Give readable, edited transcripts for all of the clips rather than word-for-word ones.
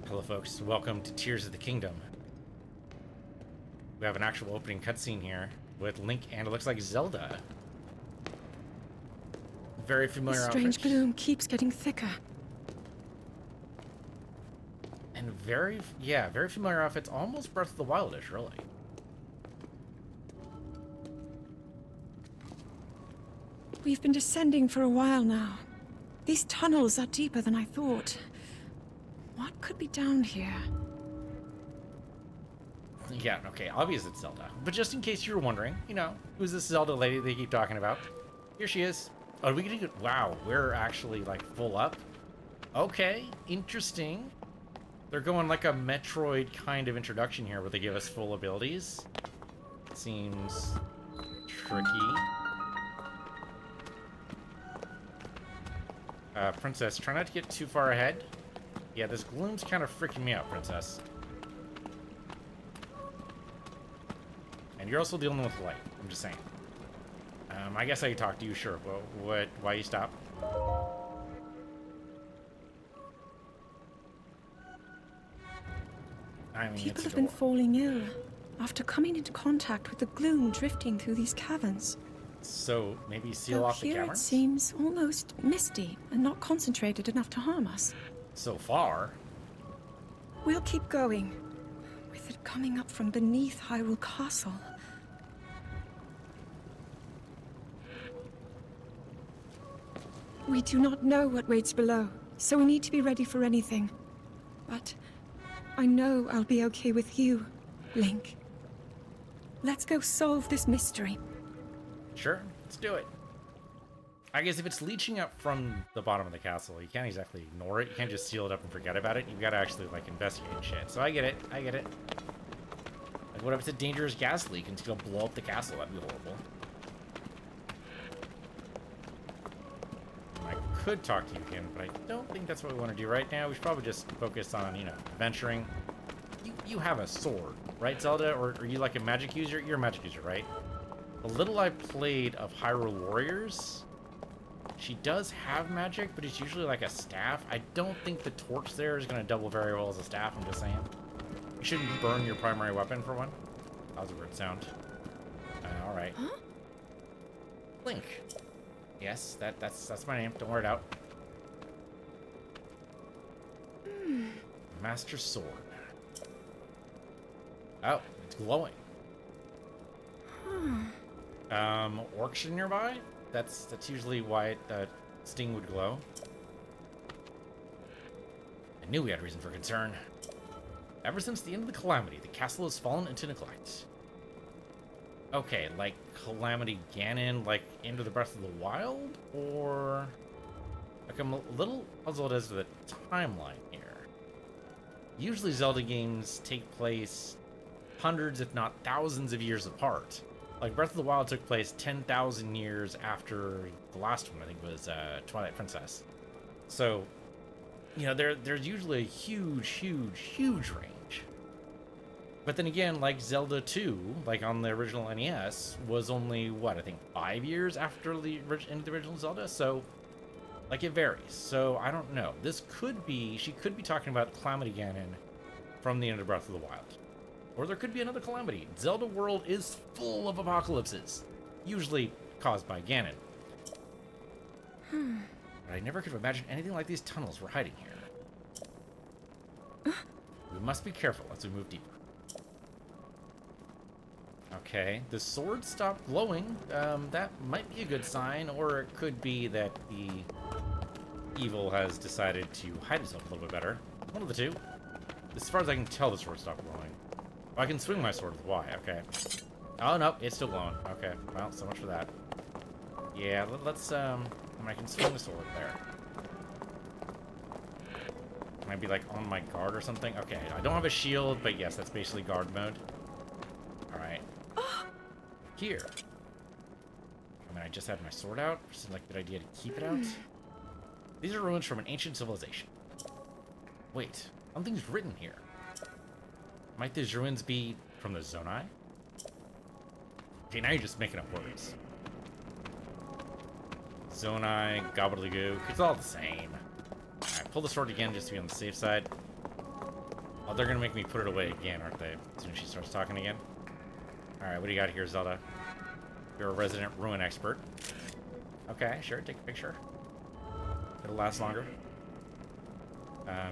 Hello folks, welcome to Tears of the Kingdom. We have an actual opening cutscene here with Link and it looks like Zelda. Very familiar The strange outfit. gloom keeps getting thicker. And very familiar outfits, almost Breath of the Wildish, really. We've been descending for a while now. These tunnels are deeper than I thought. What could be down here? Yeah, okay, obvious it's Zelda. But just in case you were wondering, you know, who's this Zelda lady they keep talking about? Here she is. Oh, we can do it. Wow, we're actually like full up. Okay, interesting. They're going like a Metroid kind of introduction here where they give us full abilities. Seems tricky. Princess, try not to get too far ahead. Yeah, this gloom's kind of freaking me out, Princess. And you're also the only one with light. I'm just saying. I guess I could talk to you, sure. Well, why you stop? I mean, People it's have been adorable. falling ill after coming into contact with the gloom drifting through these caverns. So maybe seal Though off the here it cameras? seems almost misty and not concentrated enough to harm us. So far. We'll keep going, with it coming up from beneath Hyrule Castle. We do not know what waits below, so we need to be ready for anything. But I know I'll be okay with you, Link. Let's go solve this mystery. Sure, let's do it. I guess if it's leaching up from the bottom of the castle, you can't exactly ignore it. You can't just seal it up and forget about it. You've got to actually, like, investigate shit. So I get it. I get it. Like, what if it's a dangerous gas leak and it's going to blow up the castle? That'd be horrible. I could talk to you again, but I don't think that's what we want to do right now. We should probably just focus on, you know, adventuring. You have a sword, right, Zelda? Or are you, like, a magic user? You're a magic user, right? The little I played of Hyrule Warriors... She does have magic, but it's usually like a staff. I don't think the torch there is going to double very well as a staff, I'm just saying. You shouldn't burn your primary weapon, for one. That was a weird sound. Alright. Huh? Link. Yes, that's my name. Don't wear it out. Master Sword. Oh, it's glowing. Orcs nearby? That's usually why Sting would glow. I knew we had reason for concern. Ever since the end of the Calamity, the castle has fallen into neglect. Okay, like Calamity Ganon, like into the Breath of the Wild? Or... Like, I'm a little puzzled as to the timeline here. Usually Zelda games take place hundreds, if not thousands of years apart. Like, Breath of the Wild took place 10,000 years after the last one, I think, was Twilight Princess. So, you know, there's usually a huge range. But then again, like Zelda 2, like on the original NES, was only, what, I think 5 years after the end of the original Zelda? So, like, it varies. So, I don't know. This could be, she could be talking about Calamity Ganon from the end of Breath of the Wild. Or there could be another calamity. Zelda world is full of apocalypses, usually caused by Ganon. But I never could have imagined anything like these tunnels we're hiding here. We must be careful as we move deeper. Okay, the sword stopped glowing. That might be a good sign, or it could be that the evil has decided to hide itself a little bit better. One of the two. As far as I can tell, the sword stopped glowing. Oh, I can swing my sword with Y, okay. Oh, no, it's still glowing. Okay, well, so much for that. Yeah, let's, I can swing the sword there. Can I be, like, on my guard or something? Okay, I don't have a shield, but yes, that's basically guard mode. Alright. Here. I mean, I just had my sword out. Seems like a good idea to keep it out. These are ruins from an ancient civilization. Wait, something's written here. Might these ruins be from the Zonai? Okay, now you're just making up words. Zonai, gobbledygook, it's all the same. Alright, pull the sword again just to be on the safe side. Oh, they're gonna make me put it away again, aren't they? As soon as she starts talking again. Alright, what do you got here, Zelda? You're a resident ruin expert. Okay, sure, take a picture. It'll last longer.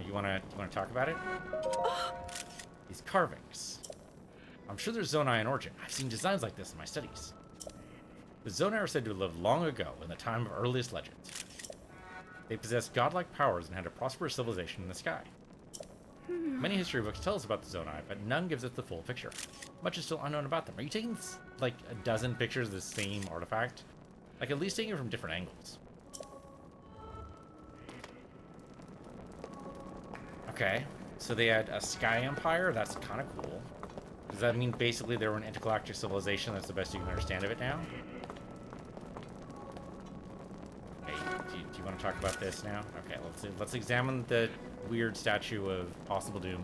You wanna talk about it? These carvings. I'm sure they're Zonai in origin. I've seen designs like this in my studies. The Zonai are said to have lived long ago, in the time of earliest legends. They possessed godlike powers and had a prosperous civilization in the sky. Many history books tell us about the Zonai, but none gives us the full picture. Much is still unknown about them. Are you taking, like, a dozen pictures of the same artifact? Like, at least taking it from different angles. Okay, so they had a sky empire? That's kind of cool. Does that mean basically they were an intergalactic civilization? That's the best you can understand of it now? Hey, do you want to talk about this now? Okay, let's examine the weird statue of possible doom.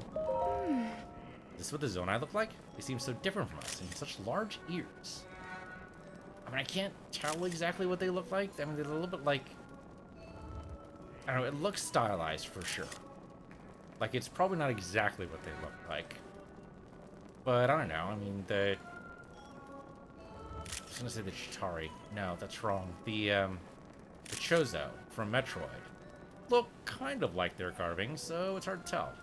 Is this what the Zonai look like? They seem so different from us, and such large ears. I mean, I can't tell exactly what they look like. I mean, they're a little bit like... I don't know, it looks stylized for sure. Like, it's probably not exactly what they look like. But, I don't know, I mean, I was gonna say the Chitauri. No, that's wrong. The Chozo from Metroid look kind of like their carvings, so it's hard to tell.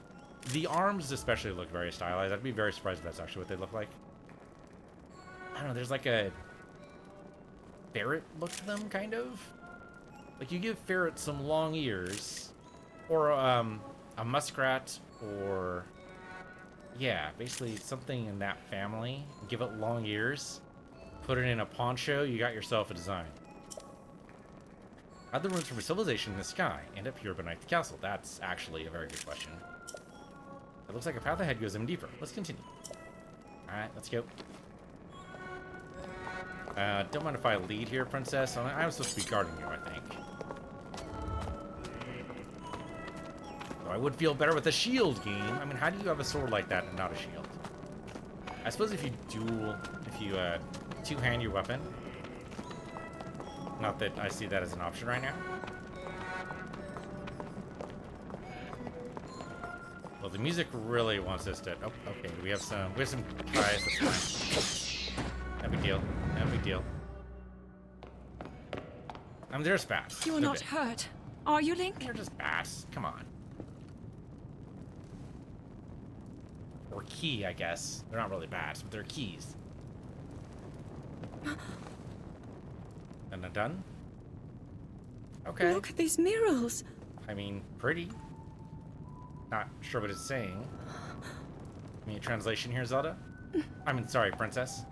The arms especially look very stylized. I'd be very surprised if that's actually what they look like. I don't know, there's like a ferret look to them, kind of. Like, you give ferrets some long ears, or a muskrat, or yeah, basically something in that family. Give it long ears, put it in a poncho, you got yourself a design. How'd the ruins from a civilization in the sky end up here beneath the castle? That's actually a very good question. It looks like a path ahead goes even deeper. Let's continue. Alright, let's go. Don't mind if I lead here, princess. I'm supposed to be guarding you, I think. Though I would feel better with a shield game. I mean, how do you have a sword like that and not a shield? I suppose if you two-hand your weapon. Not that I see that as an option right now. Well, the music really wants us to... Oh, okay. We have some ties. That's fine. No big deal. No big deal. I mean, there's bats. You are not hurt, are you, Link? They're just bats. Come on. Or key, I guess. They're not really bats, but they're keys. Done? Okay. Look at these murals. I mean, pretty. Not sure what it's saying. Any translation here, Zelda? I mean, sorry, princess.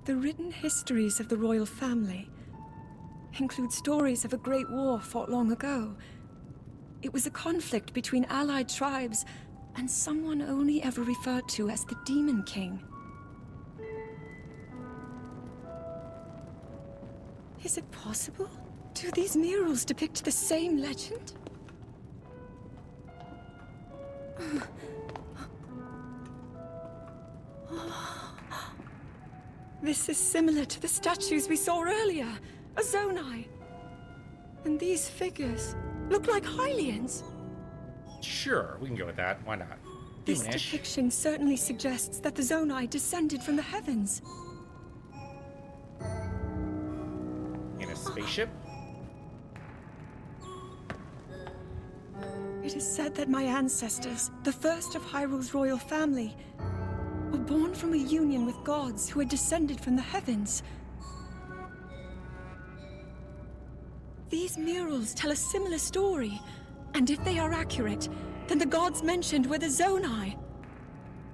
The written histories of the royal family include stories of a great war fought long ago. It was a conflict between allied tribes and someone only ever referred to as the Demon King. Is it possible? Do these murals depict the same legend? This is similar to the statues we saw earlier, a Zonai. And these figures look like Hylians. Sure, we can go with that. Why not? This Demonish. depiction certainly suggests that the Zonai descended from the heavens. In a spaceship? It is said that my ancestors, the first of Hyrule's royal family, were born from a union with gods who had descended from the heavens. These murals tell a similar story, and if they are accurate, then the gods mentioned were the Zonai.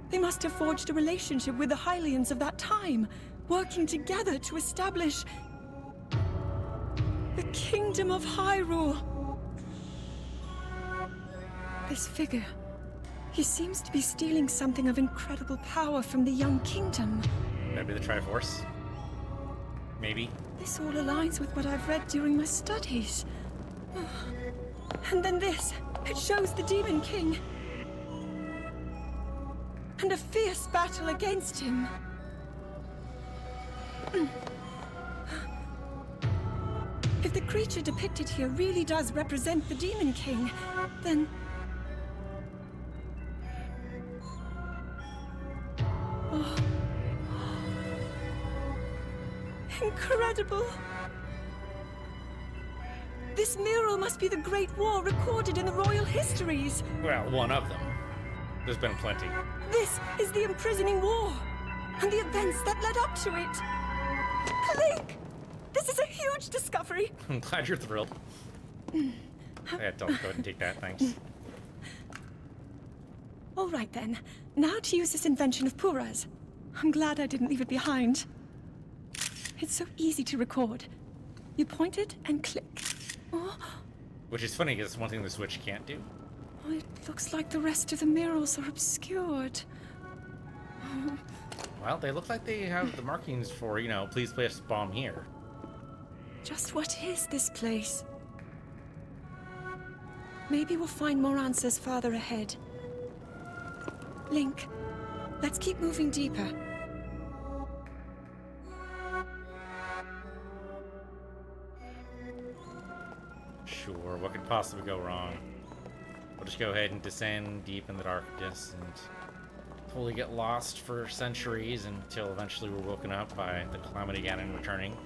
They must have forged a relationship with the Hylians of that time, working together to establish the Kingdom of Hyrule. This figure, he seems to be stealing something of incredible power from the young kingdom. Maybe the Triforce? Maybe. This all aligns with what I've read during my studies. And then this, it shows the Demon King. And a fierce battle against him. If the creature depicted here really does represent the Demon King, then incredible. This mural must be the Great War recorded in the royal histories. Well, one of them. There's been plenty. This is the imprisoning war, and the events that led up to it. Link! This is a huge discovery. I'm glad you're thrilled. Yeah, don't go ahead and take that, thanks. All right then. Now to use this invention of Pura's. I'm glad I didn't leave it behind. It's so easy to record. You point it and click. Oh, Which is funny, because it's one thing the Switch can't do. it looks like the rest of the murals are obscured. Well, they look like they have the markings for, you know, please place bomb here. Just what is this place? Maybe we'll find more answers farther ahead. Link, let's keep moving deeper. Sure, what could possibly go wrong? We'll just go ahead and descend deep in the darkness and totally get lost for centuries until eventually we're woken up by the Calamity Ganon returning.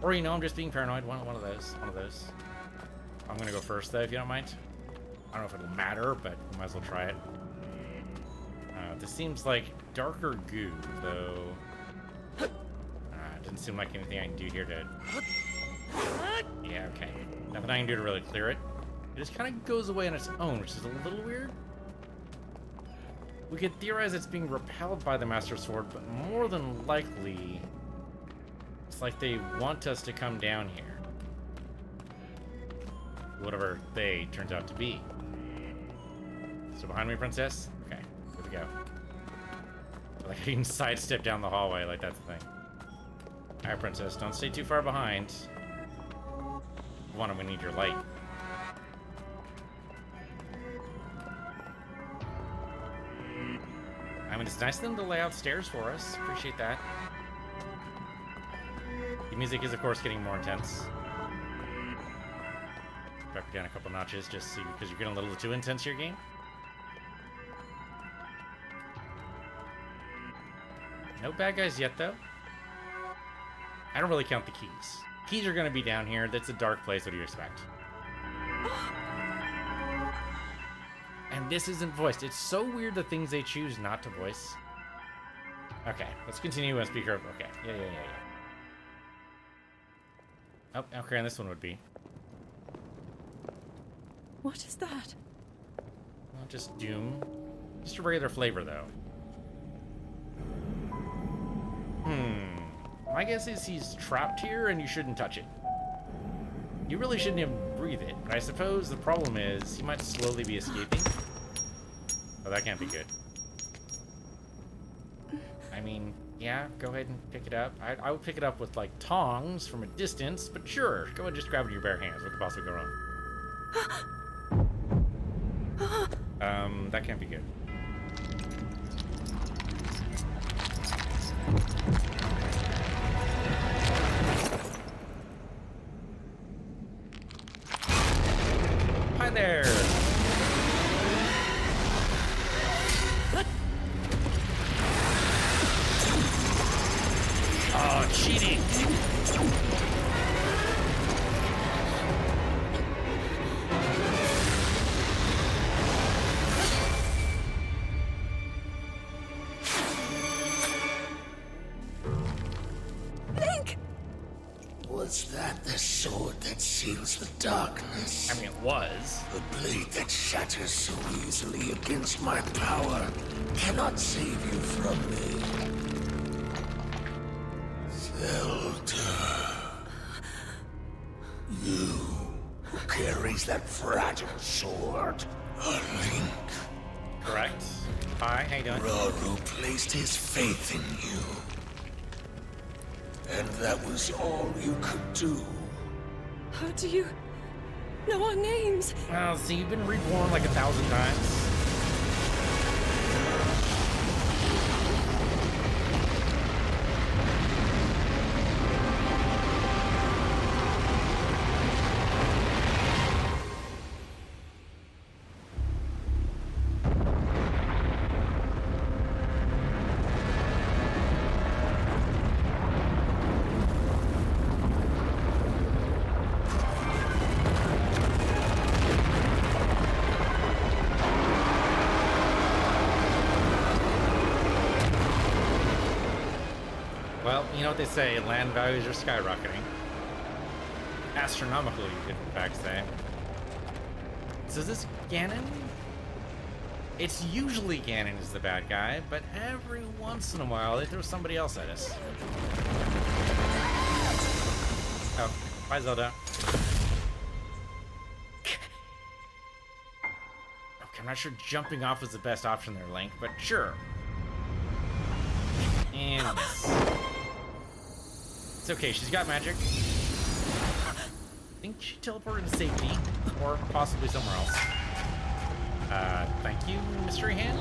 Or, you know, I'm just being paranoid. One of those. I'm gonna go first, though, if you don't mind. I don't know if it'll matter, but we might as well try it. This seems like darker goo, though. Doesn't seem like anything I can do here to... Yeah, okay. Nothing I can do to really clear it. It just kind of goes away on its own, which is a little weird. We could theorize it's being repelled by the Master Sword, but more than likely, it's like they want us to come down here. Whatever they turns out to be. So behind me, Princess? Okay, here we go. Like I can sidestep down the hallway, like that's the thing. Alright, Princess, don't stay too far behind. We need your light. I mean, it's nice of them to lay out stairs for us. Appreciate that. The music is, of course, getting more intense. Drop it down a couple notches just so because you're getting a little too intense here, game. No bad guys yet, though. I don't really count the keys. Keys are going to be down here. That's a dark place. What do you expect? And this isn't voiced. It's so weird the things they choose not to voice. Okay, let's continue and speaker. Okay, yeah. Oh, okay, and this one would be. What is that? Well, just Doom. Just a regular flavor, though. My guess is he's trapped here and you shouldn't touch it. You really shouldn't even breathe it. But I suppose the problem is he might slowly be escaping. Oh, that can't be good. I mean, yeah, go ahead and pick it up. I would pick it up with, like, tongs from a distance, but sure, go ahead and just grab it in your bare hands. What could possibly go wrong? That can't be good. Hi there! Oh, cheating! Link! Was that the sword that seals the darkness? I mean, it was. The blade that shatters so easily against my power cannot save you from me. Zelda. You who carries that fragile sword. A Link. Correct. Hi, how you doing? Raru placed his faith in you. And that was all you could do. How do you know our names? Well, see, you've been reborn like 1,000 times. You know what they say, land values are skyrocketing. Astronomical, you could in fact say. So is this Ganon? It's usually Ganon is the bad guy, but every once in a while they throw somebody else at us. Oh, bye Zelda. Okay, I'm not sure jumping off is the best option there, Link, but sure. And it's okay, she's got magic. I think she teleported to safety, or possibly somewhere else. Thank you, Mystery Hand.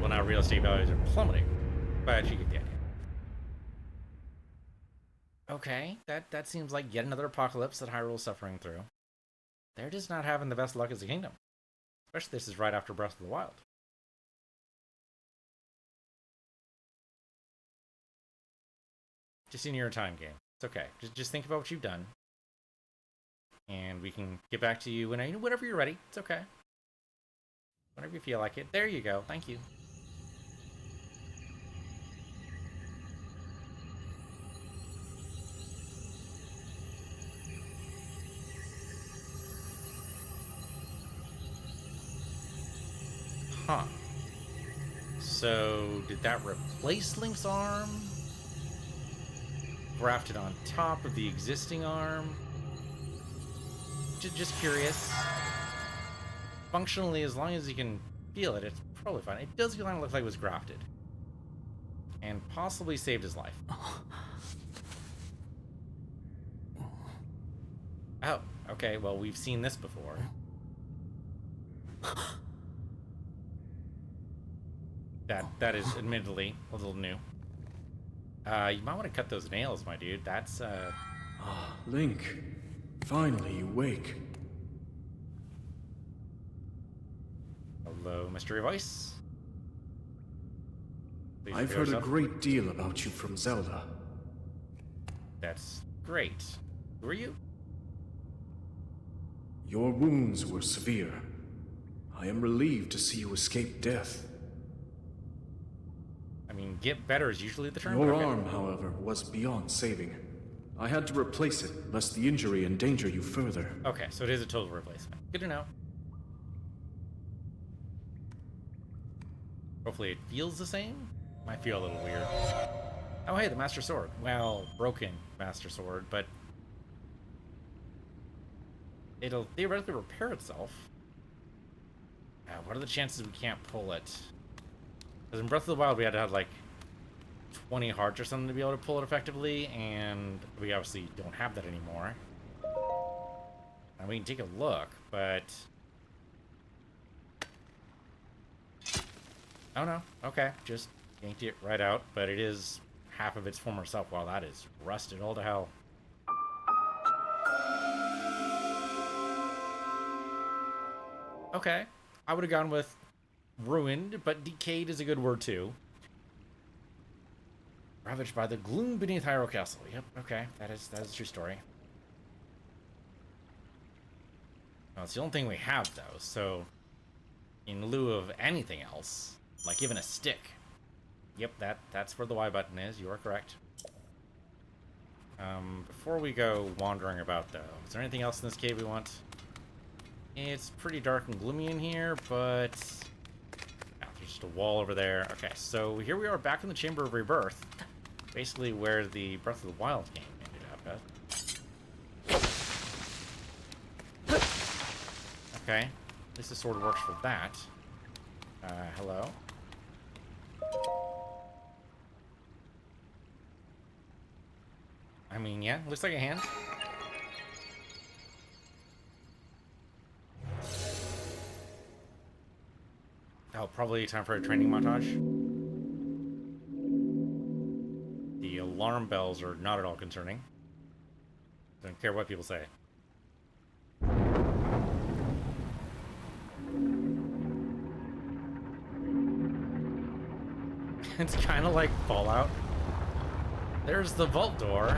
Well, now real estate values are plummeting, but you get the idea. Okay, that seems like yet another apocalypse that Hyrule's suffering through. They're just not having the best luck as a kingdom. Especially this is right after Breath of the Wild. Just in your time, game. It's okay. Just think about what you've done. And we can get back to you whenever you're ready. It's okay. Whenever you feel like it. There you go. Thank you. Huh. So, did that replace Link's arm? Grafted on top of the existing arm? Just curious. Functionally, as long as you can feel it, it's probably fine. It does kind of look like it was grafted. And possibly saved his life. Oh, okay, well, we've seen this before. That is admittedly a little new. You might want to cut those nails, my dude. That's, Ah, Link. Finally, you wake. Hello, mystery voice. Please I've reveal heard a yourself. great deal about you from Zelda. That's great. Who are you? Your wounds were severe. I am relieved to see you escape death. I mean, get better is usually the term. Your but okay. arm, however, was beyond saving. I had to replace it, lest the injury endanger you further. Okay, so it is a total replacement. Good to know. Hopefully it feels the same. Might feel a little weird. Oh, hey, the Master Sword. Well, broken Master Sword, but it'll theoretically repair itself. What are the chances we can't pull it? Because in Breath of the Wild, we had to have like 20 hearts or something to be able to pull it effectively, and we obviously don't have that anymore. And we can take a look, but... Oh no, okay, just yanked it right out, but it is half of its former self. Wow, that is rusted all to hell. Okay, I would have gone with ruined, but decayed is a good word too. Ravaged by the gloom beneath Hyrule Castle. Yep, okay, that is a true story. Well, it's the only thing we have though, so in lieu of anything else, like even a stick. Yep, that's where the Y button is. You are correct. Before we go wandering about though, is there anything else in this cave we want? It's pretty dark and gloomy in here, but there's just a wall over there. Okay, so here we are back in the Chamber of Rebirth, basically where the Breath of the Wild game ended up at. Okay, at least the sword works for that. Hello? I mean, yeah, looks like a hand. Oh, probably time for a training montage. The alarm bells are not at all concerning. Don't care what people say. It's kind of like Fallout. There's the vault door.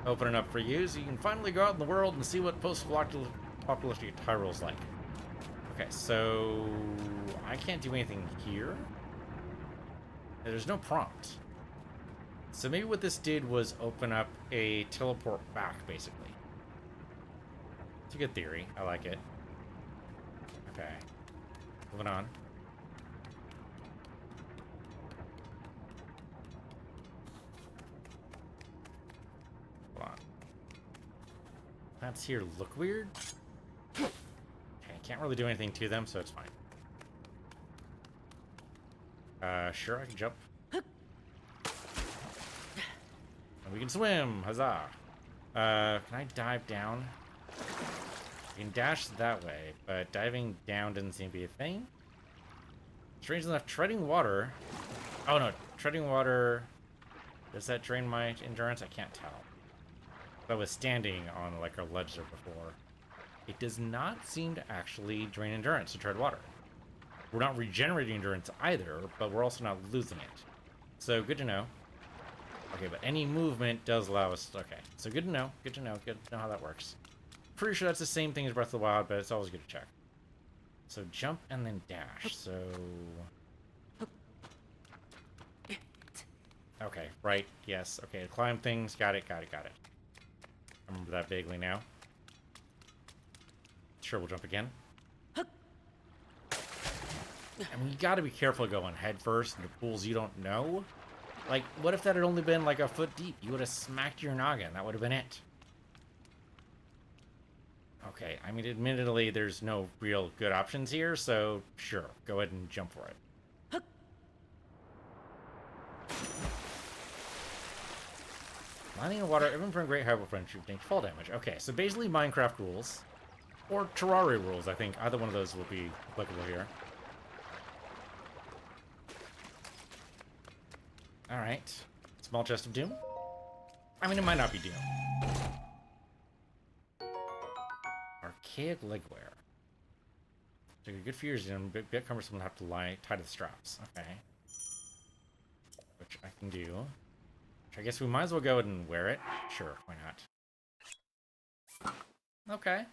Opening up for you, so you can finally go out in the world and see what post-apocalyptic Hyrule's like. Okay, so I can't do anything here. There's no prompt. So maybe what this did was open up a teleport back, basically. It's a good theory. I like it. Okay. Moving on. Hold on. Plants here look weird. Okay, can't really do anything to them, so it's fine. Sure, I can jump. And we can swim! Huzzah! Can I dive down? You can dash that way, but diving down doesn't seem to be a thing. Strange enough, treading water... Oh no, treading water... Does that drain my endurance? I can't tell. I was standing on like a ledge there before. It does not seem to actually drain endurance to tread water. We're not regenerating endurance either, but we're also not losing it. So good to know. Okay, but any movement does allow us... Okay, so good to know. Good to know. Good to know how that works. Pretty sure that's the same thing as Breath of the Wild, but it's always good to check. So jump and then dash. So... Okay, right. Yes. Okay, climb things. Got it, got it, got it. I remember that vaguely now. Sure, we'll jump again. And you gotta be careful going head first into pools you don't know. Like, what if that had only been like a foot deep? You would have smacked your noggin. That would have been it. Okay, I mean, admittedly, there's no real good options here, so sure, go ahead and jump for it. Landing in water, even from Great Hyrule Friendship, takes fall damage. Okay, so basically Minecraft rules. Or Terraria rules, I think. Either one of those will be applicable here. Alright. Small chest of doom. I mean, it might not be doom. Archaic legwear. Took a good few years and a bit cumbersome to have to lie tied to the straps. Okay. Which I can do. Which I guess we might as well go ahead and wear it. Sure, why not? Okay.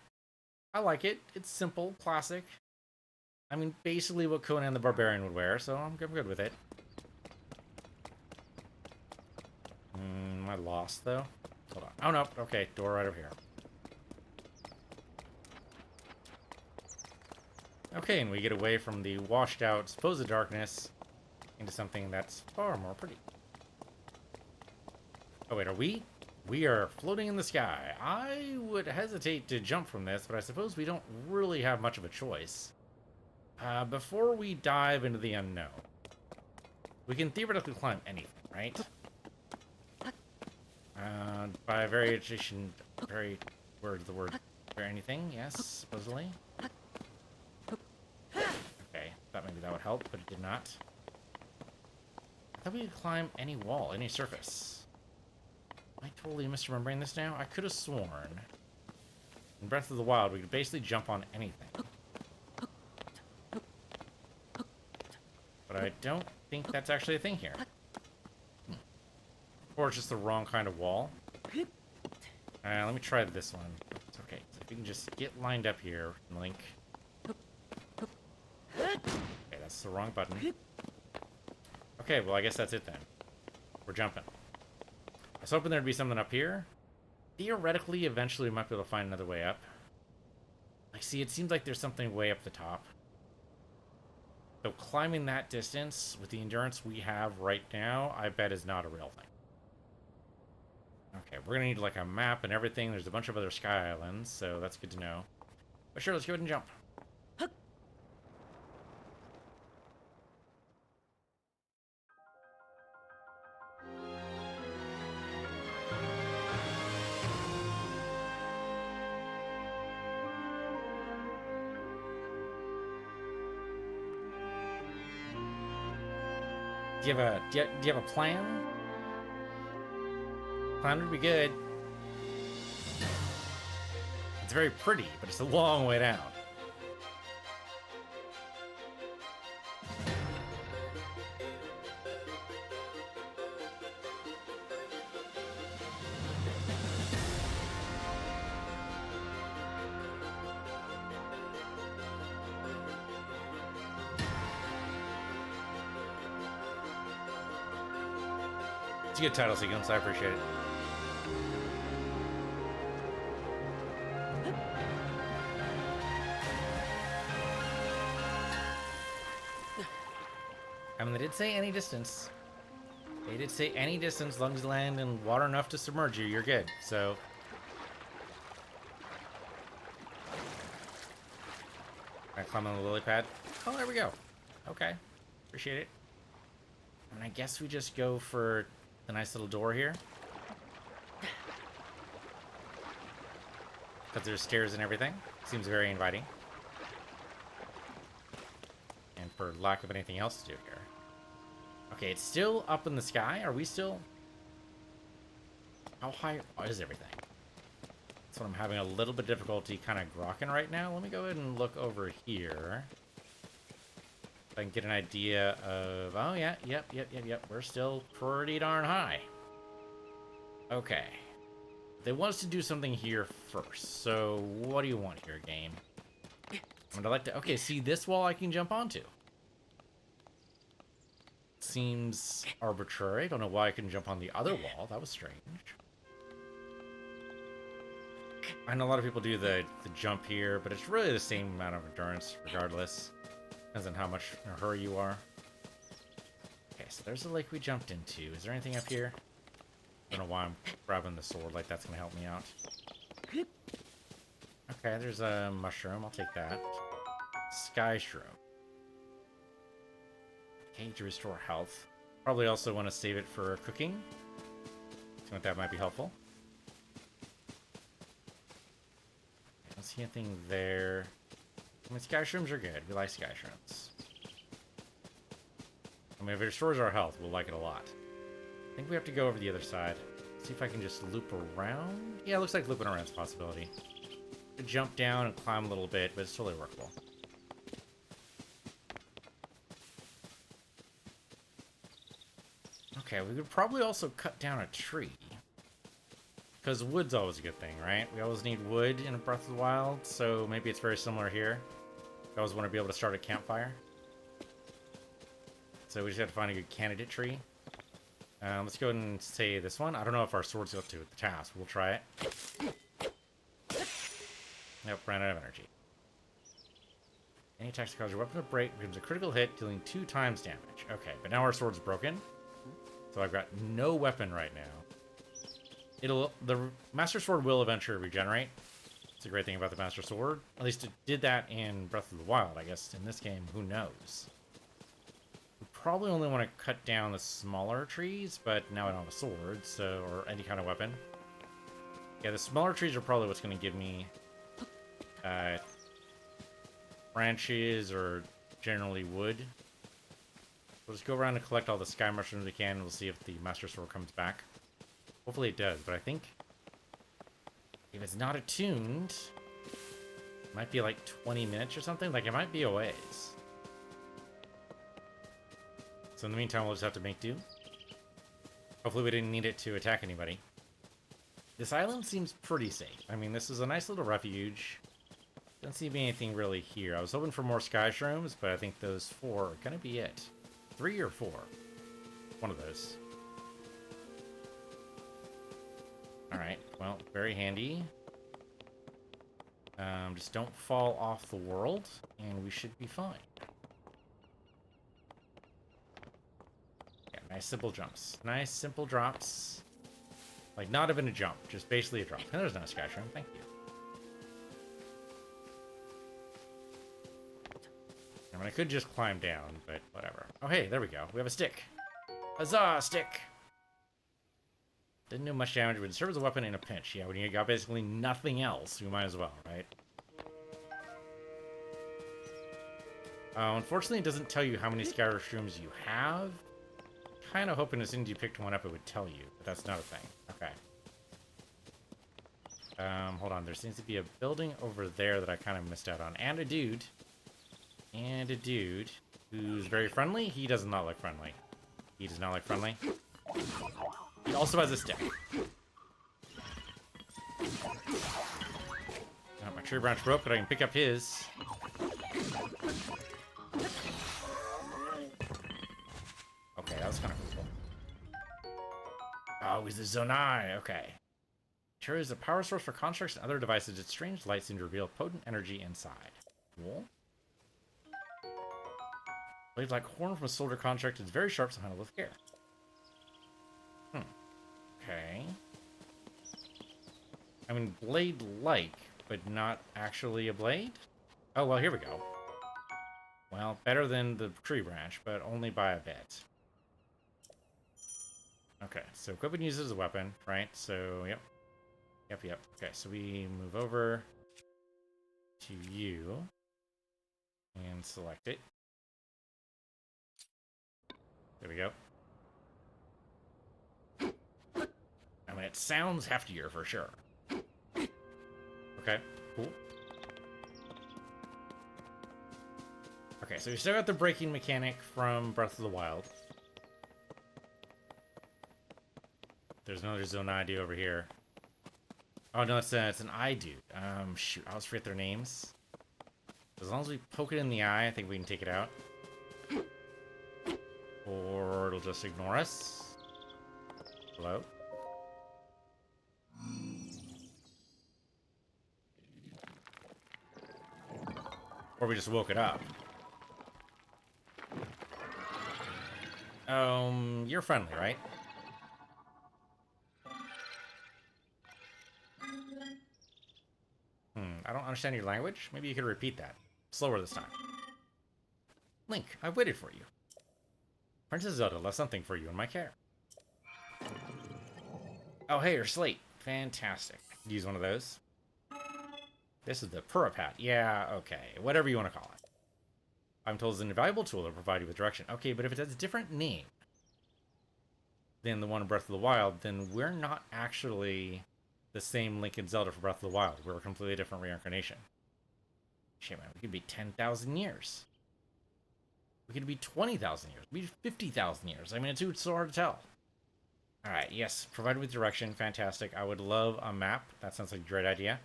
I like it. It's simple, classic. I mean, basically what Conan the Barbarian would wear, so I'm good with it. Am I lost, though? Hold on. Oh, no. Okay, door right over here. Okay, and we get away from the washed-out, supposed darkness into something that's far more pretty. Oh, wait, are we? We are floating in the sky. I would hesitate to jump from this, but I suppose we don't really have much of a choice. Before we dive into the unknown, we can theoretically climb anything, right? By variation, where's the word? For anything, yes, supposedly. Okay, thought maybe that would help, but it did not. I thought we could climb any wall, any surface. Am I totally misremembering this now? I could have sworn in Breath of the Wild we could basically jump on anything. But I don't think that's actually a thing here. Or it's just the wrong kind of wall. Let me try this one. It's okay. So if we can just get lined up here, Link. Okay, that's the wrong button. Okay, well I guess that's it then. We're jumping. I was hoping there'd be something up here. Theoretically, eventually we might be able to find another way up. Like, see, it seems like there's something way up the top. So climbing that distance with the endurance we have right now, I bet is not a real thing. Okay, we're gonna need like a map and everything. There's a bunch of other sky islands, so that's good to know. But sure, let's go ahead and jump. Do you have a plan? Plan would be good. It's very pretty, but it's a long way down. a good title sequence. I appreciate it. I mean, they did say any distance. They did say any distance, as long as you land in water enough to submerge you, you're good. So. I climb on the lily pad. Oh, there we go. Okay. Appreciate it. And I guess we just go for the nice little door here. Because there's stairs and everything. Seems very inviting. And for lack of anything else to do here. Okay, it's still up in the sky. Are we still... How high is everything? That's what I'm having a little bit of difficulty kind of grokking right now. Let me go ahead and look over here. If I can get an idea of... Oh, yeah, yep. We're still pretty darn high. Okay. They want us to do something here first. So, what do you want here, game? I'd like to... Okay, see, this wall I can jump onto. Seems arbitrary. Don't know why I couldn't jump on the other wall. That was strange. I know a lot of people do the jump here, but it's really the same amount of endurance regardless. Depends on how much in a hurry you are. Okay, so there's the lake we jumped into. Is there anything up here? I don't know why I'm grabbing the sword like that's going to help me out. Okay, there's a mushroom. I'll take that. Sky shroom. Okay, to restore health. Probably also want to save it for cooking. So that might be helpful. I don't see anything there. I mean, sky shrooms are good. We like sky shrooms. I mean, if it restores our health, we'll like it a lot. I think we have to go over the other side. See if I can just loop around. Yeah, it looks like looping around is a possibility. To jump down and climb a little bit, but it's totally workable. Okay, we could probably also cut down a tree. Because wood's always a good thing, right? We always need wood in Breath of the Wild, so maybe it's very similar here. We always want to be able to start a campfire. So we just have to find a good candidate tree. Let's go ahead and say this one. I don't know if our sword's up to the task. We'll try it. Nope, ran out of energy. Any attacks that cause your weapon to break becomes a critical hit, dealing 2 times damage. Okay, but now our sword's broken. So I've got no weapon right now. The Master Sword will eventually regenerate. It's a great thing about the Master Sword. At least it did that in Breath of the Wild, I guess. In this game, who knows? We probably only want to cut down the smaller trees, but now I don't have a sword, so or any kind of weapon. Yeah, the smaller trees are probably what's going to give me branches or generally wood. We'll just go around and collect all the sky mushrooms we can, and we'll see if the Master Sword comes back. Hopefully it does, but I think if it's not attuned, it might be like 20 minutes or something. Like, it might be a ways. So in the meantime, we'll just have to make do. Hopefully we didn't need it to attack anybody. This island seems pretty safe. I mean, this is a nice little refuge. Doesn't seem to be anything really here. I was hoping for more sky shrooms, but I think those 4 are going to be it. 3 or 4. One of those. Alright, well, very handy. Just don't fall off the world, and we should be fine. Yeah, nice simple jumps. Nice simple drops. Like, not even a jump, just basically a drop. And there's not a sky shroom, thank you. I mean, I could just climb down, but whatever. Oh, hey, there we go. We have a stick. Huzzah, stick! Didn't do much damage, but it serves as a weapon in a pinch. Yeah, when you got basically nothing else, you might as well, right? Unfortunately, it doesn't tell you how many sky shrooms you have. Kind of hoping as soon as you picked one up, it would tell you, but that's not a thing. Okay. Hold on. There seems to be a building over there that I kind of missed out on. And a dude. And a dude who's very friendly. He does not look friendly. He does not look friendly. He also has a stick. My tree branch broke, but I can pick up his. Okay, that was kind of cool. Oh, he's the Zonai. Okay. Carries a power source for constructs and other devices. Its strange light seems to reveal potent energy inside. Cool. Blades like horn from a soldier construct. It's very sharp, so handle with care. Okay. I mean, blade-like, but not actually a blade? Oh, well, here we go. Well, better than the tree branch, but only by a bit. Okay, so equip and use it as a weapon, right? So, yep. Yep. Okay, so we move over to you and select it. There we go. I mean, it sounds heftier for sure. Okay, cool. Okay, so we still got the braking mechanic from Breath of the Wild. There's another zone ID over here. Oh no, it's an eye dude. Shoot, I always forget their names. As long as we poke it in the eye, I think we can take it out. Or it'll just ignore us. Hello? Or we just woke it up. You're friendly, right? I don't understand your language. Maybe you could repeat that. Slower this time. Link, I've waited for you. Princess Zelda left something for you in my care. Oh, hey, your slate. Fantastic. Use one of those. This is the Purapad. Yeah, okay. Whatever you want to call it. I'm told it's an invaluable tool to provide you with direction. Okay, but if it has a different name than the one in Breath of the Wild, then we're not actually the same Link and Zelda for Breath of the Wild. We're a completely different reincarnation. Shit, man, we could be 10,000 years. We could be 20,000 years. We could be 50,000 years. I mean, it's so hard to tell. Alright, yes, provided with direction. Fantastic. I would love a map. That sounds like a great idea.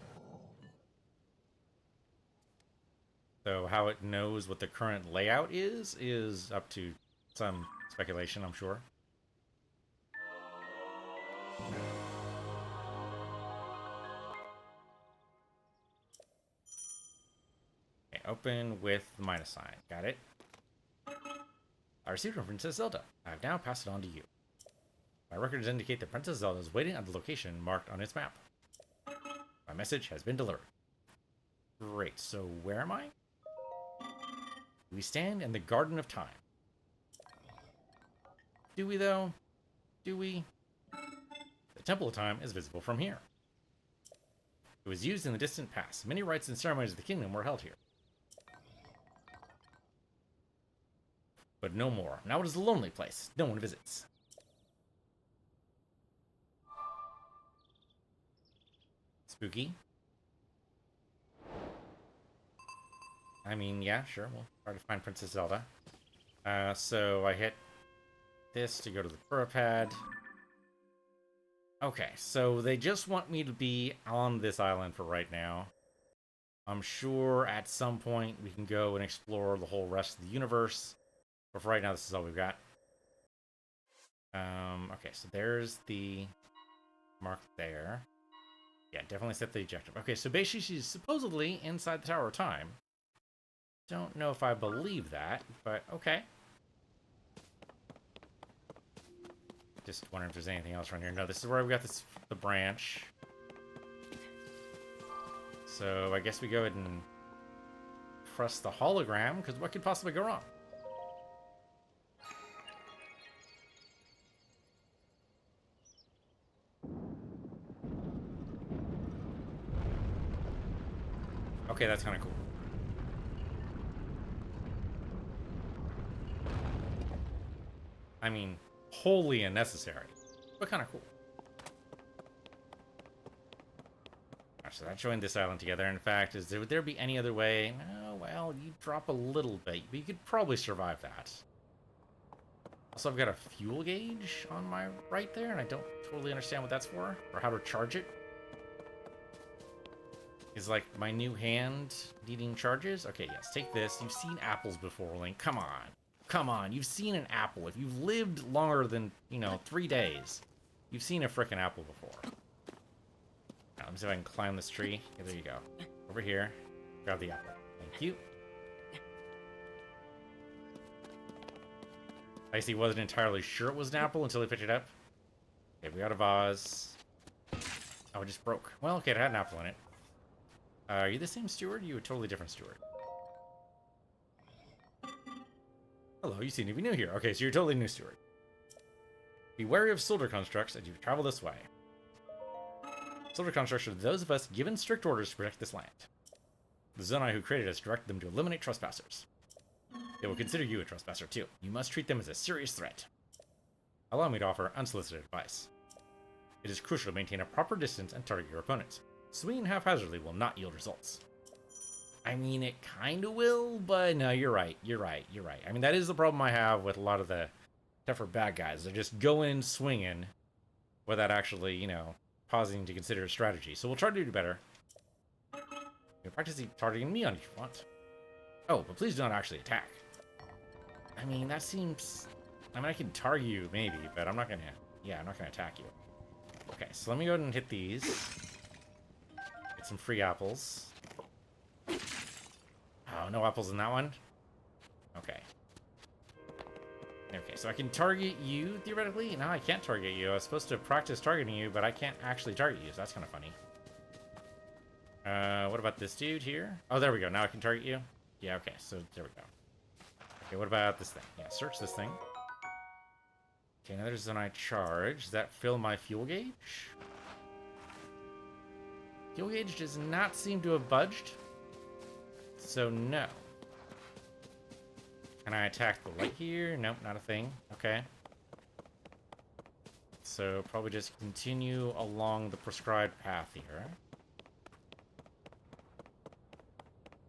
So how it knows what the current layout is up to some speculation, I'm sure. Okay, open with the minus sign. Got it. I received from Princess Zelda. I have now passed it on to you. My records indicate that Princess Zelda is waiting at the location marked on its map. My message has been delivered. Great, so where am I? We stand in the Garden of Time. Do we, though? Do we? The Temple of Time is visible from here. It was used in the distant past. Many rites and ceremonies of the kingdom were held here. But no more. Now it is a lonely place. No one visits. Spooky. I mean, yeah, sure. We'll try to find Princess Zelda. So I hit this to go to the Purapad. Okay, so they just want me to be on this island for right now. I'm sure at some point we can go and explore the whole rest of the universe. But for right now, this is all we've got. Okay, so there's the mark there. Yeah, definitely set the objective. Okay, so basically she's supposedly inside the Tower of Time. Don't know if I believe that, but okay. Just wondering if there's anything else around here. No, this is where we got the branch. So I guess we go ahead and press the hologram, because what could possibly go wrong? Okay, that's kind of cool. I mean, wholly unnecessary, but kind of cool. Alright, so that joined this island together. In fact, would there be any other way? Oh, well, you drop a little bit, but you could probably survive that. Also, I've got a fuel gauge on my right there, and I don't totally understand what that's for, or how to charge it. Is like my new hand needing charges? Okay, yes, take this. You've seen apples before, Link. Come on. Come on, you've seen an apple. If you've lived longer than, 3 days, You've seen a frickin' apple before. Now, let me see if I can climb this tree. Okay, there you go. Over here. Grab the apple. Thank you. I guess he wasn't entirely sure it was an apple until he picked it up. Okay, we got a vase. Oh, it just broke. Well, okay, it had an apple in it. Are you the same steward? Or are you a totally different steward? Hello, you seem to be new here. Okay, so you're a totally new steward. Be wary of soldier constructs as you travel this way. Soldier constructs are those of us given strict orders to protect this land. The Zonai who created us directed them to eliminate trespassers. They will consider you a trespasser too. You must treat them as a serious threat. Allow me to offer unsolicited advice. It is crucial to maintain a proper distance and target your opponents. Swinging haphazardly will not yield results. I mean, it kind of will, but no, you're right. You're right. You're right. I mean, that is the problem I have with a lot of the tougher bad guys. They're just going swinging without actually, you know, pausing to consider a strategy. So we'll try to do better. You can practice targeting me on if you want. Oh, but please don't actually attack. I mean, that seems... I mean, I can target you, maybe, but I'm not gonna... Yeah, I'm not gonna attack you. Okay, so let me go ahead and hit these. Get some free apples. Oh, no apples in that one? Okay. Okay, so I can target you, theoretically? No, I can't target you. I was supposed to practice targeting you, but I can't actually target you, so that's kind of funny. What about this dude here? Oh, there we go. Now I can target you? Yeah, okay, so there we go. Okay, what about this thing? Yeah, search this thing. Okay, now there's an I charge. Does that fill my fuel gauge? Fuel gauge does not seem to have budged. So, no. Can I attack the light here? Nope, not a thing. Okay. So, probably just continue along the prescribed path here.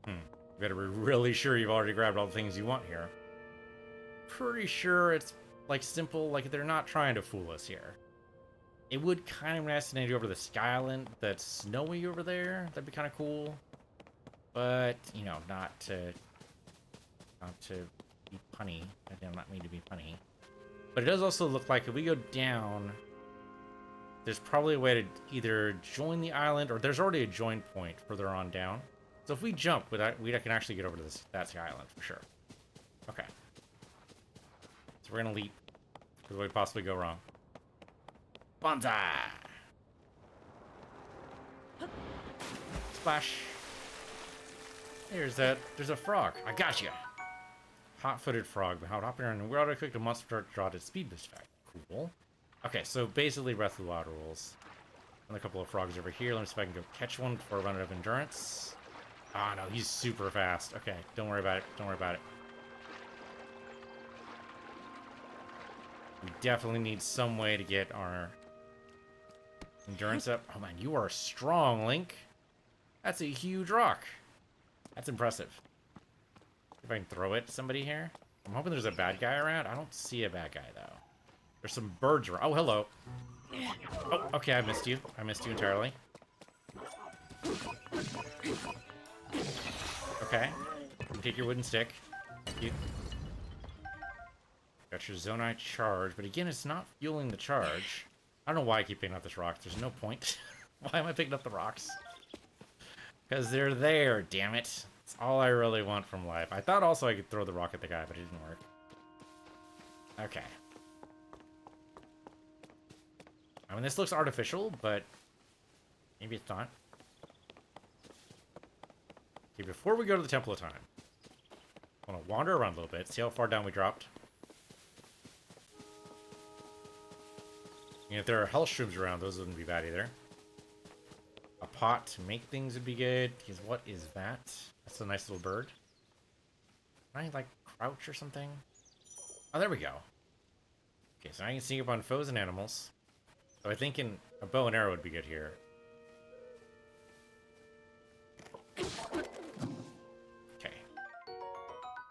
You better be really sure you've already grabbed all the things you want here. Pretty sure it's, like, simple. Like, they're not trying to fool us here. It would kind of be nice to do over the Sky Island that's snowy over there. That'd be kind of cool. But, you know, not to be punny. I did not mean to be punny. But it does also look like if we go down, there's probably a way to either join the island, or there's already a join point further on down. So if we jump, we can actually get over to that Sky Island for sure. Okay. So we're gonna leap. Because we possibly go wrong. Banzai! Splash. There's a frog. I got you. Hot-footed frog. How hopping around and water quick to monster draw its speed boost effect. Cool. Okay, so basically Breath of the Wild rules. And a couple of frogs over here. Let me see if I can go catch one before I run out of endurance. Ah, no, he's super fast. Okay, don't worry about it. Don't worry about it. We definitely need some way to get our endurance up. Oh man, you are strong, Link. That's a huge rock. That's impressive. If I can throw it to somebody here. I'm hoping there's a bad guy around. I don't see a bad guy, though. There's some birds around. Oh, hello. Oh, okay, I missed you. I missed you entirely. Okay. You take your wooden stick. You got your Zonai charge, but again, it's not fueling the charge. I don't know why I keep picking up this rock. There's no point. Why am I picking up the rocks? Because they're there, damn it. That's all I really want from life. I thought also I could throw the rock at the guy, but it didn't work. Okay. I mean, this looks artificial, but maybe it's not. Okay, before we go to the Temple of Time, I want to wander around a little bit, see how far down we dropped. And if there are health shrooms around, those wouldn't be bad either. A pot to make things would be good. Because what is that? That's a nice little bird. Can I, like, crouch or something? Oh, there we go. Okay, so I can sneak up on foes and animals. So I think a bow and arrow would be good here. Okay.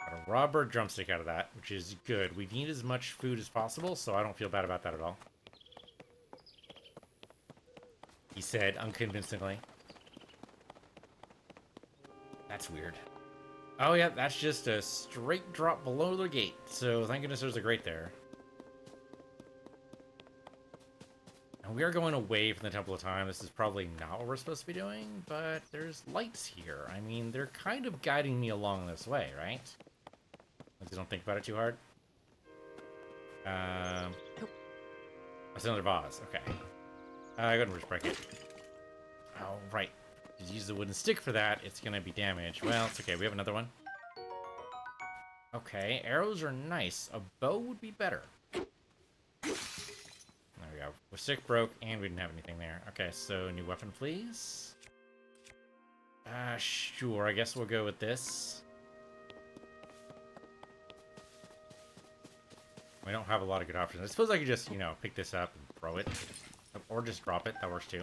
Got a raw bird drumstick out of that, which is good. We need as much food as possible, so I don't feel bad about that at all. He said, unconvincingly. That's weird. Oh, yeah, that's just a straight drop below the gate. So thank goodness there's a grate there. And we are going away from the Temple of Time. This is probably not what we're supposed to be doing, but there's lights here. I mean, they're kind of guiding me along this way, right? Let's don't think about it too hard. That's another vase. Okay. Go ahead and just break it. Oh, right. Just use the wooden stick for that. It's going to be damaged. Well, it's okay. We have another one. Okay. Arrows are nice. A bow would be better. There we go. The stick broke, and we didn't have anything there. Okay, so new weapon, please. Sure. I guess we'll go with this. We don't have a lot of good options. I suppose I could just, you know, pick this up and throw it. Or just drop it. That works too.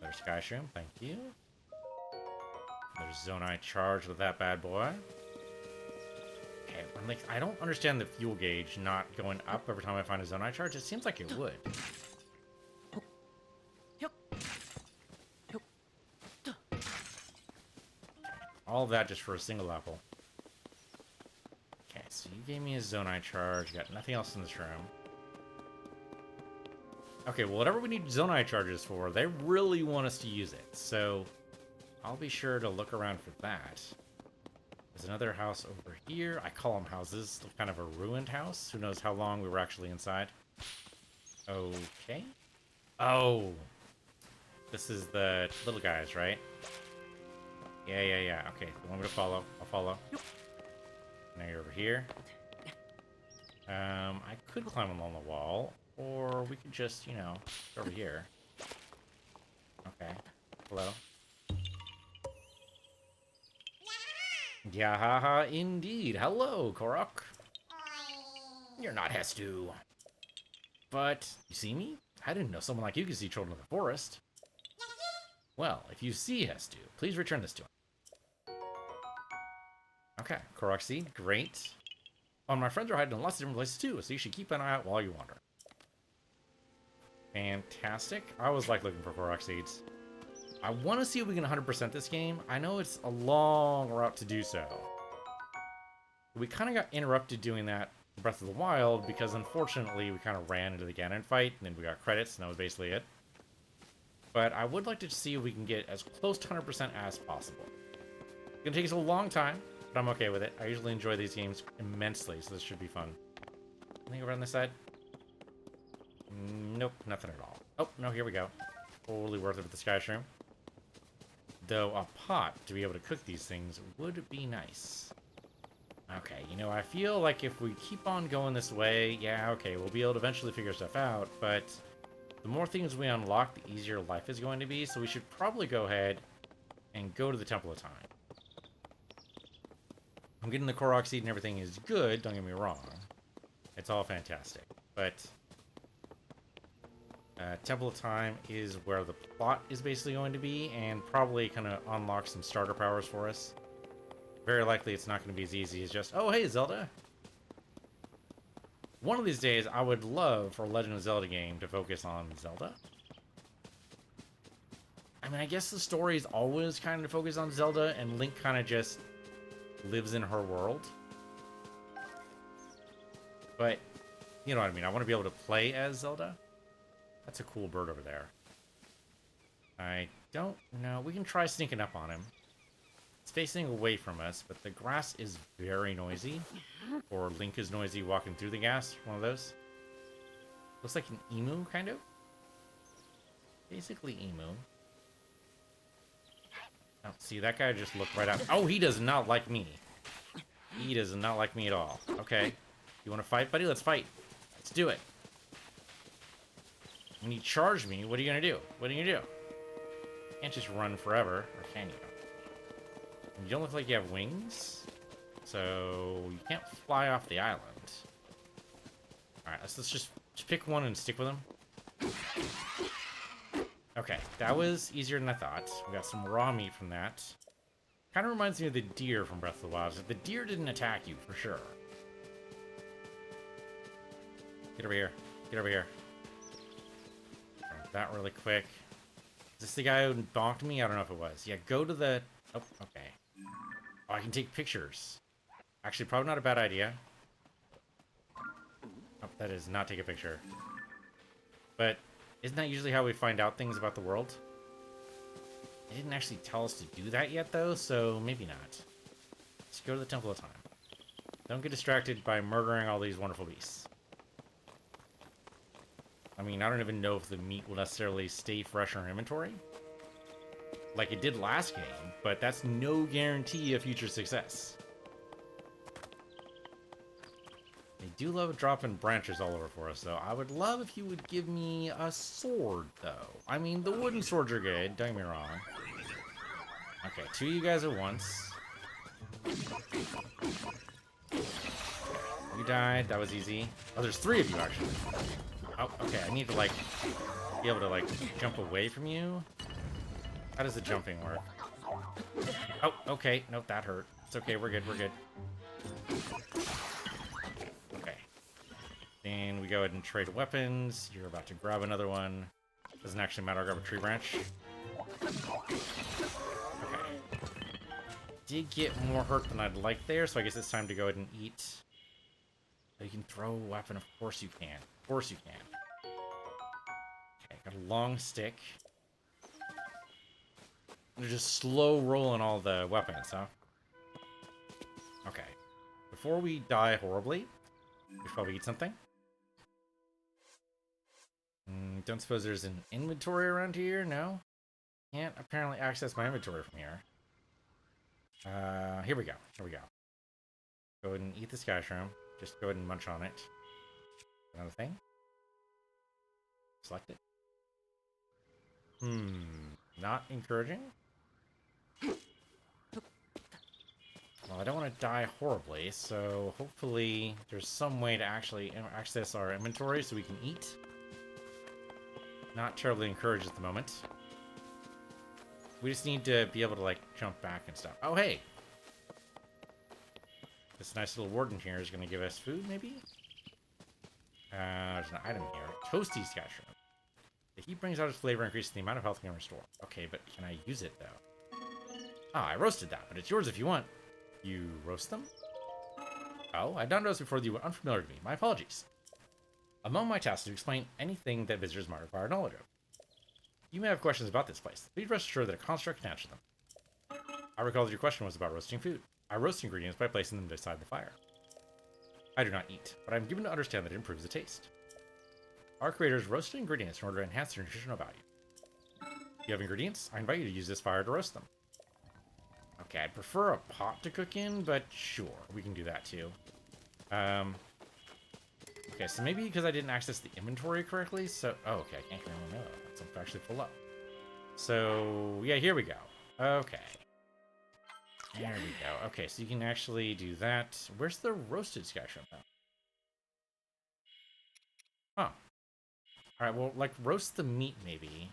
There's Sky Shroom. Thank you. There's Zonai charge with that bad boy. Okay, I'm like, I don't understand the fuel gauge not going up every time I find a Zonai charge. It seems like it would. All of that just for a single apple. Okay, so you gave me a Zonai charge. You got nothing else in this room. Okay, well, whatever we need Zonai charges for, they really want us to use it. So I'll be sure to look around for that. There's another house over here. I call them houses. Kind of a ruined house. Who knows how long we were actually inside. Okay. Oh. This is the little guys, right? Yeah. Okay, you want me to follow? I'll follow. Now you're over here. I could climb along the wall, or we could just, you know, go over here. Okay. Hello. Yeah, haha, indeed. Hello, Korok. You're not Hestu. But, you see me? I didn't know someone like you could see children of the forest. Well, if you see Hestu, please return this to him. Okay, Korok seed, great. Oh, my friends are hiding in lots of different places too, so you should keep an eye out while you wander. Fantastic. I always like looking for Korok seeds. I want to see if we can 100% this game. I know it's a long route to do so. We kind of got interrupted doing that in Breath of the Wild because unfortunately we kind of ran into the Ganon fight and then we got credits and that was basically it. But I would like to see if we can get as close to 100% as possible. It's going to take us a long time, but I'm okay with it. I usually enjoy these games immensely, so this should be fun. Anything over on this side? Nope, nothing at all. Oh, no, here we go. Totally worth it with the Sky Shroom. Though a pot to be able to cook these things would be nice. Okay, you know, I feel like if we keep on going this way, yeah, okay, we'll be able to eventually figure stuff out, but the more things we unlock, the easier life is going to be, so we should probably go ahead and go to the Temple of Time. I'm getting the Korok seed and everything is good, don't get me wrong. It's all fantastic, but Temple of Time is where the plot is basically going to be, and probably kind of unlock some starter powers for us. Very likely it's not going to be as easy as just, oh hey Zelda! One of these days I would love for a Legend of Zelda game to focus on Zelda. I mean, I guess the story is always kind of focused on Zelda, and Link kind of just lives in her world. But, you know what I mean, I want to be able to play as Zelda. That's a cool bird over there. I don't know. We can try sneaking up on him. It's facing away from us, but the grass is very noisy. Or Link is noisy walking through the grass. One of those. Looks like an emu, kind of. Basically emu. Oh, see, that guy just looked right out. Oh, he does not like me. He does not like me at all. Okay. You want to fight, buddy? Let's fight. Let's do it. When you charge me, what are you going to do? What are you going to do? You can't just run forever, or can you? You don't look like you have wings, so you can't fly off the island. Alright, let's just pick one and stick with him. Okay, that was easier than I thought. We got some raw meat from that. Kind of reminds me of the deer from Breath of the Wild. The deer didn't attack you, for sure. Get over here. Get over here. That really quick. Is this the guy who bonked me? I don't know if it was. Yeah, go to the... Oh, okay. Oh, I can take pictures. Actually, probably not a bad idea. Oh, that is not take a picture. But isn't that usually how we find out things about the world? They didn't actually tell us to do that yet, though, so maybe not. Let's go to the Temple of Time. Don't get distracted by murdering all these wonderful beasts. I mean, I don't even know if the meat will necessarily stay fresh in our inventory. Like it did last game, but that's no guarantee of future success. They do love dropping branches all over for us, though. I would love if you would give me a sword, though. I mean, the wooden swords are good, don't get me wrong. Okay, 2 of you guys at once. You died, that was easy. Oh, there's 3 of you, actually. Oh, okay, I need to, like, be able to, like, jump away from you. How does the jumping work? Oh, okay, nope, that hurt. It's okay, we're good, we're good. Okay. Then we go ahead and trade weapons. You're about to grab another one. Doesn't actually matter, I'll grab a tree branch. Okay. Did get more hurt than I'd like there, so I guess it's time to go ahead and eat. You can throw a weapon, of course you can. Of course you can. Okay, got a long stick. They're just slow rolling all the weapons, huh? Okay. Before we die horribly, we should probably eat something. Don't suppose there's an inventory around here? No? Can't apparently access my inventory from here. Here we go. Here we go. Go ahead and eat the sky shroom. Just go ahead and munch on it. Another thing. Select it. Not encouraging. Well, I don't want to die horribly, so hopefully there's some way to actually access our inventory so we can eat. Not terribly encouraged at the moment. We just need to be able to, like, jump back and stuff. Oh, hey! This nice little warden here is going to give us food, maybe? There's an item here. Toasty sky shrimp. The heat brings out its flavor, increasing the amount of health it can restore. Okay, but can I use it, though? Ah, I roasted that, but it's yours if you want. You roast them? Oh, I'd not noticed before that you were unfamiliar to me. My apologies. Among my tasks is to explain anything that visitors might require knowledge of. You may have questions about this place. Please rest assured that a construct can answer them. I recall that your question was about roasting food. I roast ingredients by placing them beside the fire. I do not eat, but I am given to understand that it improves the taste. Our creators roasted ingredients in order to enhance their nutritional value. If you have ingredients, I invite you to use this fire to roast them. Okay, I'd prefer a pot to cook in, but sure, we can do that too. Okay, so maybe because I didn't access the inventory correctly, so... Oh, okay, I can't remember. No, it's actually full up. So, yeah, here we go. Okay. There we go. Okay, so you can actually do that. Where's the roasted sky shrimp now? Oh. Alright, well, like, roast the meat, maybe.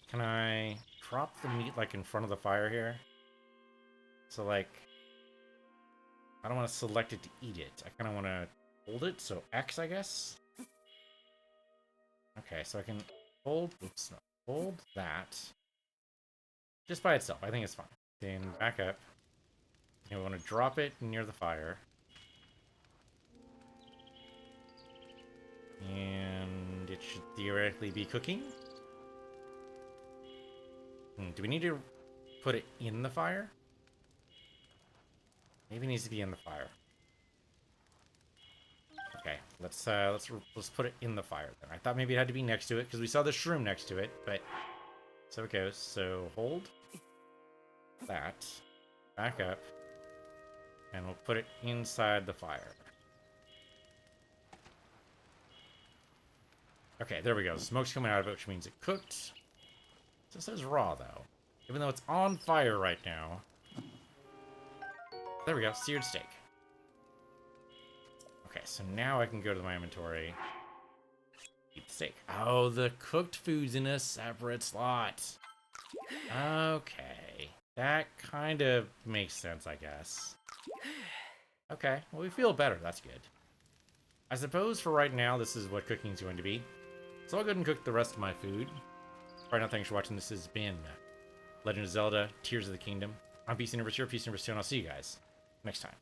Can I drop the meat, like, in front of the fire here? So, like... I don't want to select it to eat it. I kind of want to hold it, so X, I guess? Okay, so I can hold... Oops, no. Hold that. Just by itself. I think it's fine. Then back up. And we want to drop it near the fire. And it should theoretically be cooking. Do we need to put it in the fire? Maybe it needs to be in the fire. Okay, let's put it in the fire then. I thought maybe it had to be next to it because we saw the shroom next to it, but so it goes. So hold that, back up, and we'll put it inside the fire. Okay, there we go. Smoke's coming out of it, which means it cooked. It says raw though, even though it's on fire right now. There we go, seared steak. Okay, so now I can go to my inventory. Eat the steak. Oh, the cooked food's in a separate slot. Okay. That kind of makes sense, I guess. Okay, well, we feel better. That's good. I suppose for right now, this is what cooking's going to be. So I'll go ahead and cook the rest of my food. Right now, thanks for watching. This has been Legend of Zelda, Tears of the Kingdom. I'm Peace Universe here, Peace Universe 2, and I'll see you guys next time.